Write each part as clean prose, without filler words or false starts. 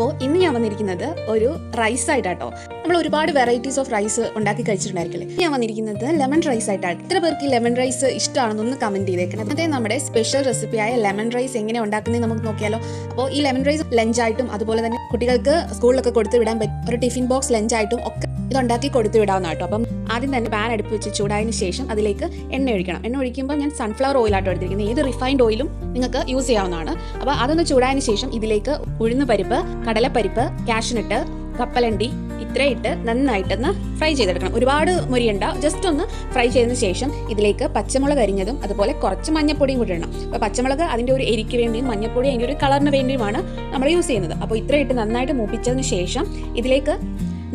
അപ്പോൾ ഇന്ന് ഞാൻ വന്നിരിക്കുന്നത് ഒരു റൈസ് ആയിട്ടാട്ടോ. നമ്മൾ ഒരുപാട് വെറൈറ്റീസ് ഓഫ് റൈസ് ഉണ്ടാക്കി കഴിച്ചിട്ടുണ്ടായിരിക്കില്ലേ. ഞാൻ വന്നിരിക്കുന്നത് ലെമൺ റൈസ് ആയിട്ടാണ്. എത്ര പേർക്ക് ഈ ലെമൺ റൈസ് ഇഷ്ടമാണെന്നൊന്ന് കമന്റ് ചെയ്തേക്കണം. അതേ നമ്മുടെ സ്പെഷ്യൽ റെസിപ്പിയായ ലെമൺ റൈസ് എങ്ങനെ ഉണ്ടാക്കുന്നത് നമുക്ക് നോക്കിയാലോ. അപ്പോൾ ഈ ലെമൺ റൈസ് ലഞ്ചായിട്ടും അതുപോലെ തന്നെ കുട്ടികൾക്ക് സ്കൂളിലൊക്കെ കൊടുത്തു വിടാൻ പറ്റും ഒരു ടിഫിൻ ബോക്സ് ലഞ്ചായിട്ടും ഒക്കെ ഇതുണ്ടാക്കി കൊടുത്തു വിടാവുന്ന കേട്ടോ. അപ്പം ആദ്യം തന്നെ പാൻ അടുപ്പ് വെച്ച് ചൂടായതിനു ശേഷം അതിലേക്ക് എണ്ണ ഒഴിക്കണം. എണ്ണ ഒഴിക്കുമ്പോൾ ഞാൻ സൺഫ്ലവർ ഓയിലാട്ടോ എടുത്തിരിക്കുന്നത്. ഏത് റിഫൈൻഡ് ഓയിലും നിങ്ങൾക്ക് യൂസ് ചെയ്യാവുന്നതാണ്. അപ്പോൾ അതൊന്ന് ചൂടായതിനു ശേഷം ഇതിലേക്ക് ഉഴുന്ന് പരിപ്പ്, കടലപ്പരിപ്പ്, കാഷ്നട്ട്, കപ്പലണ്ടി ഇത്രയിട്ട് നന്നായിട്ടൊന്ന് ഫ്രൈ ചെയ്തെടുക്കണം. ഒരുപാട് മൊരിയണ്ട, ജസ്റ്റ് ഒന്ന് ഫ്രൈ ചെയ്തതിന് ശേഷം ഇതിലേക്ക് പച്ചമുളക് അരിഞ്ഞതും അതുപോലെ കുറച്ച് മഞ്ഞപ്പൊടിയും കൂടി ഇടണം. അപ്പോൾ പച്ചമുളക് അതിൻ്റെ ഒരു എരിക്ക് വേണ്ടിയും മഞ്ഞപ്പൊടി അതിൻ്റെ ഒരു കളറിന് വേണ്ടിയുമാണ് നമ്മൾ യൂസ് ചെയ്യുന്നത്. അപ്പോൾ ഇത്രയിട്ട് നന്നായിട്ട് മൂപ്പിച്ചതിന് ശേഷം ഇതിലേക്ക്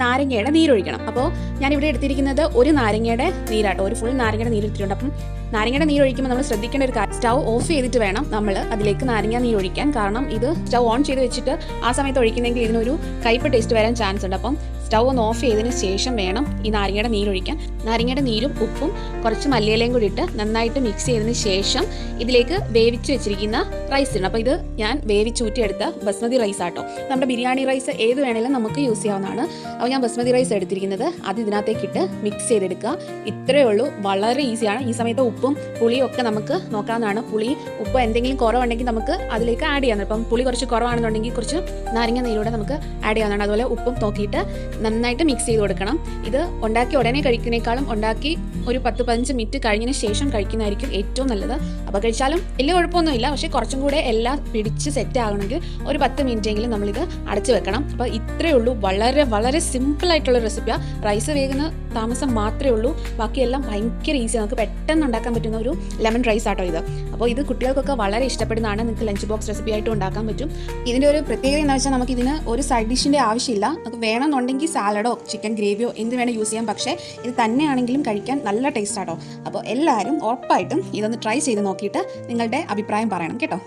നാരങ്ങയുടെ നീരൊഴിക്കണം. അപ്പോൾ ഞാനിവിടെ എടുത്തിരിക്കുന്നത് ഒരു നാരങ്ങയുടെ നീരാട്ടോ, ഒരു ഫുൾ നാരങ്ങയുടെ നീരെടുത്തിട്ടുണ്ട്. അപ്പം നാരങ്ങയുടെ നീരൊഴിക്കുമ്പോൾ നമ്മൾ ശ്രദ്ധിക്കേണ്ട ഒരു കാര്യം, സ്റ്റൗ ഓഫ് ചെയ്തിട്ട് വേണം നമ്മൾ അതിലേക്ക് നാരങ്ങ നീരൊഴിക്കാൻ. കാരണം ഇത് സ്റ്റൗ ഓൺ ചെയ്ത് വെച്ചിട്ട് ആ സമയത്ത് ഒഴിക്കുന്നെങ്കിൽ ഇതിനൊരു കയ്പ് ടേസ്റ്റ് വരാൻ ചാൻസ് ഉണ്ട്. അപ്പം സ്റ്റൗ ഒന്ന് ഓഫ് ചെയ്തതിന് ശേഷം വേണം ഈ നാരങ്ങയുടെ നീരൊഴിക്കാൻ. നാരങ്ങയുടെ നീരും ഉപ്പും കുറച്ച് മല്ലിയിലയും കൂടി ഇട്ട് നന്നായിട്ട് മിക്സ് ചെയ്തതിന് ശേഷം ഇതിലേക്ക് വേവിച്ച് വെച്ചിരിക്കുന്ന റൈസ് ഇടണം. അപ്പോൾ ഇത് ഞാൻ വേവിച്ചൂറ്റിയെടുത്ത ബസ്മതി റൈസ് ആട്ടോ. നമ്മുടെ ബിരിയാണി റൈസ് ഏത് വേണമെങ്കിലും നമുക്ക് യൂസ് ചെയ്യാവുന്നതാണ്. അപ്പോൾ ഞാൻ ബസ്മതി റൈസ് എടുത്തിരിക്കുന്നത് അത് ഇതിനകത്തേക്കിട്ട് മിക്സ് ചെയ്തെടുക്കുക. ഇത്രയേ ഉള്ളൂ, വളരെ ഈസിയാണ്. ഈ സമയത്ത് ഉപ്പും പുളിയും ഒക്കെ നമുക്ക് നോക്കാവുന്നതാണ്. പുളി ഉപ്പ് എന്തെങ്കിലും കുറവുണ്ടെങ്കിൽ നമുക്ക് അതിലേക്ക് ആഡ് ചെയ്യാവുന്നതാണ്. ഇപ്പം പുളി കുറച്ച് കുറവാണെന്നുണ്ടെങ്കിൽ കുറച്ച് നാരങ്ങ നീരോടെ നമുക്ക് ആഡ് ചെയ്യാവുന്നതാണ്. അതുപോലെ ഉപ്പും നോക്കിയിട്ട് നന്നായിട്ട് മിക്സ് ചെയ്ത് കൊടുക്കണം. ഇത് ഉണ്ടാക്കി ഉടനെ കഴിക്കുന്നേക്കാളും ഉണ്ടാക്കി ഒരു 10-15 മിനിറ്റ് കഴിഞ്ഞതിന് ശേഷം കഴിക്കുന്നതായിരിക്കും ഏറ്റവും നല്ലത്. അപ്പോൾ കഴിച്ചാലും വലിയ കുഴപ്പമൊന്നുമില്ല, പക്ഷേ കുറച്ചും കൂടെ എല്ലാം പിടിച്ച് സെറ്റ് ആകണമെങ്കിൽ ഒരു 10 മിനിറ്റെങ്കിലും നമ്മളിത് അടച്ചു വെക്കണം. അപ്പോൾ ഇത്രയേ ഉള്ളൂ, വളരെ വളരെ സിമ്പിൾ ആയിട്ടുള്ള റെസിപ്പിയാണ്. റൈസ് വേകുന്ന താമസം മാത്രമേ ഉള്ളൂ, ബാക്കിയെല്ലാം ഭയങ്കര ഈസിയാണ്. നമുക്ക് പെട്ടെന്ന് ഉണ്ടാക്കാൻ പറ്റുന്ന ഒരു ലെമൺ റൈസ് ആട്ടോ ഇത്. അപ്പോൾ ഇത് കുട്ടികൾക്കൊക്കെ വളരെ ഇഷ്ടപ്പെടുന്നതാണ്. നിങ്ങൾക്ക് ലഞ്ച് ബോക്സ് റെസിപ്പി ആയിട്ട് ഉണ്ടാക്കാൻ പറ്റും. ഇതിൻ്റെ ഒരു പ്രത്യേകത എന്ന് വെച്ചാൽ നമുക്ക് ഇതിന് ഒരു സൈഡ് ഡിഷിൻ്റെ ആവശ്യമില്ല. നമുക്ക് വേണമെന്നുണ്ടെങ്കിൽ സാലഡോ ചിക്കൻ ഗ്രേവിയോ എന്ത് വേണം യൂസ് ചെയ്യാം. പക്ഷേ ഇത് തന്നെയാണെങ്കിലും കഴിക്കാൻ നല്ല ടേസ്റ്റ് ആട്ടോ. അപ്പോൾ എല്ലാവരും ഉറപ്പായിട്ടും ഇതൊന്ന് ട്രൈ ചെയ്ത് നോക്കിയിട്ട് നിങ്ങളുടെ അഭിപ്രായം പറയണം കേട്ടോ.